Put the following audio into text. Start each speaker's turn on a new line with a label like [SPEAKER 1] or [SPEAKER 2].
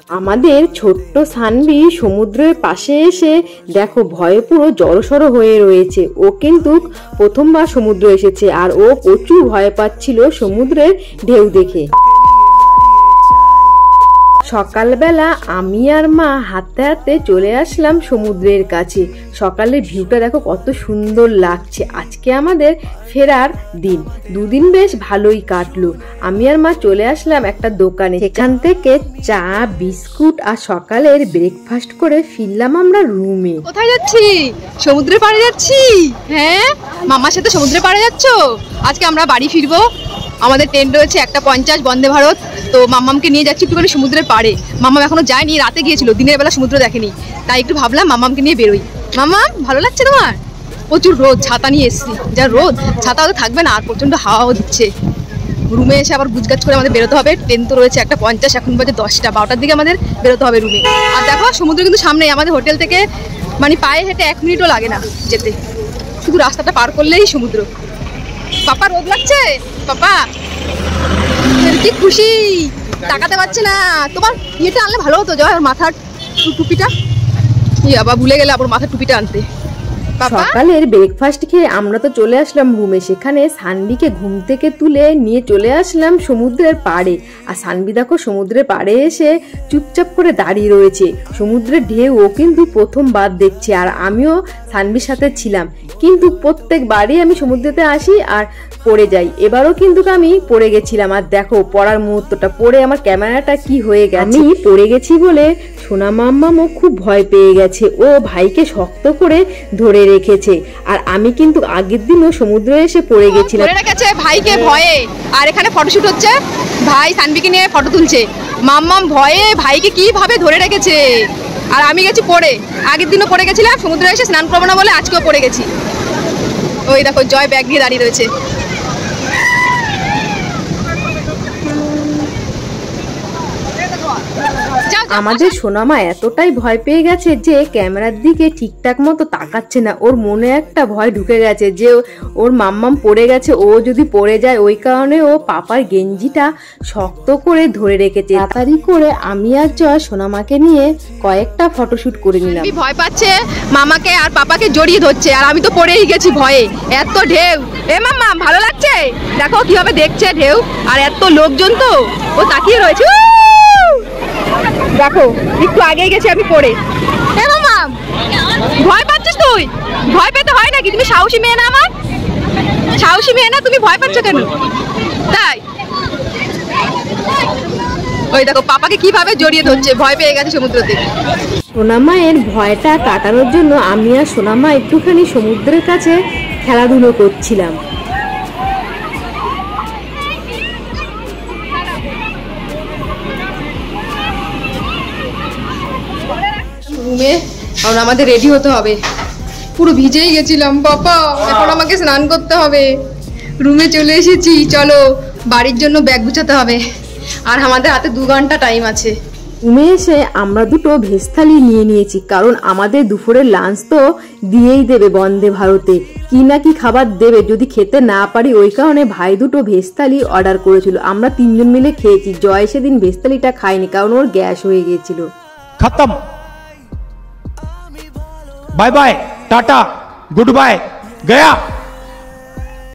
[SPEAKER 1] আমাদের ছোট্ট সানভি সমুদ্রের পাশে এসে দেখো ভয়ে পুরো জড়সড় হয়ে রয়েছে। ও কিন্তু প্রথমবার সমুদ্র এসেছে আর ও প্রচুর ভয় পাচ্ছিল সমুদ্রের ঢেউ দেখে। সকালবেলা আমি আর মা হাঁটতে হাঁটতে চলে আসলাম সমুদ্রের কাছে। সকালের ভিউটা দেখো কত সুন্দর লাগছে। আজকে আমাদের ফেরার দিন, দুদিন বেশ ভালোই কাটলো। আমি আর মা চলে আসলাম একটা দোকানে, সেখান থেকে চা বিস্কুট আর সকালের ব্রেকফাস্ট করে ফিরলাম আমরা রুমে।
[SPEAKER 2] কোথায় যাচ্ছি? সমুদ্রের পাড়ে যাচ্ছি। হ্যাঁ, মামার সাথে সমুদ্রের পাড়ে যাচ্ছ? আজকে আমরা বাড়ি ফিরবো। আমাদের ট্রেন রয়েছে 1:50 বন্দে ভারত। তো মাম্মামকে নিয়ে যাচ্ছি একটুখানি সমুদ্রের পাড়ে। মাম্মাম এখনো যায়নি, রাতে গিয়েছিল, দিনের বেলা সমুদ্র দেখেনি, তাই একটু ভাবলাম মাম্মামকে নিয়ে বেরোই। মাম্মাম ভালো লাগছে তোমার? প্রচুর রোদ, ছাতা নিয়ে এসেছি। যা রোদ, ছাতা তো থাকবে না, আর প্রচন্ড হাওয়াও দিচ্ছে। রুমে এসে আবার গুজগাছ করে আমাদের বেরোতে হবে। ট্রেন তো রয়েছে 1:50, এখন বাজে 10টা, 12টার দিকে আমাদের বেরোতে হবে রুমে। আর দেখো সমুদ্র কিন্তু সামনেই, আমাদের হোটেল থেকে মানে পায়ে হেঁটে 1 মিনিটও লাগে না যেতে, শুধু রাস্তাটা পার করলেই সমুদ্র। পাপা রোদ লাগছে? পাপা কি খুশি, তাকাতে পারছে না। তোমার ইয়েটা আনলে ভালো হতো, জয়, ওর মাথার টুপিটা। আবার ভুলে গেলে আবার মাথার টুপিটা আনতে।
[SPEAKER 1] সকালের ব্রেকফাস্ট খেয়ে আমরা তো চলে আসলাম রুমে। সেখানে সানভিকে ঘুম থেকে তুলে নিয়ে চলে আসলাম সমুদ্রের পাড়ে। আর সানভি দেখো সমুদ্রের পাড়ে এসে চুপচাপ করে দাঁড়িয়ে রয়েছে। সমুদ্রের ঢেউ ও কিন্তু প্রথমবার দেখছে, আর আমিও সানভির সাথে ছিলাম। কিন্তু প্রত্যেকবারই আমি সমুদ্রেতে আসি আর পড়ে যাই। এবারও কিন্তু আমি পড়ে গেছিলাম। আর দেখো পড়ার মুহূর্তটা, পড়ে আমার ক্যামেরাটা কি হয়ে গেছে। আমি পড়ে গেছি বলে সোনা মাম্মামও খুব ভয় পেয়ে গেছে। ও ভাইকে শক্ত করে ধরে রেখেছে। আর আমি কিন্তু আগের দিনও সমুদ্রে এসে পড়ে গেছিলাম।
[SPEAKER 2] ধরে রেখেছে ভাইকে ভয়ে। আর এখানে ফটোশুট হচ্ছে, ভাই সানভিকে নিয়ে ফটো তুলছে। মাম্মাম ভয়ে ভাইকে কিভাবে ধরে রেখেছে। আর আমি গেছি পড়ে, আগের দিনও পড়ে গেছিলাম, সমুদ্রে এসে স্নান করবো না বলে আজকেও পড়ে গেছি। ওই দেখো জয় ব্যাগ নিয়ে দাঁড়িয়ে রয়েছে।
[SPEAKER 1] আমাদের সোনামা এতটাই ভয় পেয়ে গেছে যে ক্যামেরার দিকে ঠিকঠাক মতো তাকাচ্ছে না। ওর মনে একটা ভয় ঢুকে গেছে যে ওর মাম্মাম পড়ে গেছে, ও যদি পড়ে যায়। ওই কারণে ও পাপার গেঞ্জিটা শক্ত করে ধরে রেখেছে। তাড়াতাড়ি করে আমি আর জয় সোনামাকে নিয়ে কয়েকটা ফটোশুট করে নিলাম।
[SPEAKER 2] ভয় পাচ্ছে, মামাকে আর পাপাকে জড়িয়ে ধরছে, আর আমি তো পড়েই গেছি ভয়ে। এত ঢেউ। এ মাম্মা ভালো লাগছে? দেখো কিভাবে দেখছে ঢেউ, আর এত লোকজন তো ও তাকিয়ে রয়েছে। দেখো একটু আগেই গেছি আমি পড়ে। এ মামা ভয় পাচ্ছিস তুই? ভয় পেতে হয় নাকি? তুমি সাহসী মেয়ে না? আমার সাহসী মেয়ে না, তুমি ভয় পাচ্ছ কেন? তাই ওই দেখো পাপাকে কিভাবে জড়িয়ে ধরছে, ভয় পেয়ে গেছে সমুদ্রতে।
[SPEAKER 1] সোনামায়ের ভয়টা কাটানোর জন্য আমি আর সোনামা একটুখানি সমুদ্রের কাছে খেলাধুলো করছিলাম।
[SPEAKER 2] রুমে কারণ আমাদের রেডি হতে হবে, পুরো ভিজেই গেছিলাম বাবা, এখন আমাকে স্নান করতে হবে। রুমে চলে এসেছি, চলো বাড়ির জন্য ব্যাগ গুছাতে হবে, আর আমাদের হাতে 2 ঘন্টা টাইম আছে।
[SPEAKER 1] রুমে এসে আমরা দুটো ভেজ থালি নিয়ে নিয়েছি, কারণ আমাদের দুপুরের লাঞ্চ তো দিয়েই দেবে বন্দে ভারতে, কি না কি খাবার দেবে যদি খেতে না পারি। ওই কারণে ভাই দুটো ভেজ থালি অর্ডার করেছিল, আমরা 3 জন মিলে খেয়েছি। জয় সেদিন ভেজ থালিটা খায়নি কারণ ওর গ্যাস হয়ে গিয়েছিল।
[SPEAKER 3] खत्म, bye bye, tata, good bye, गया।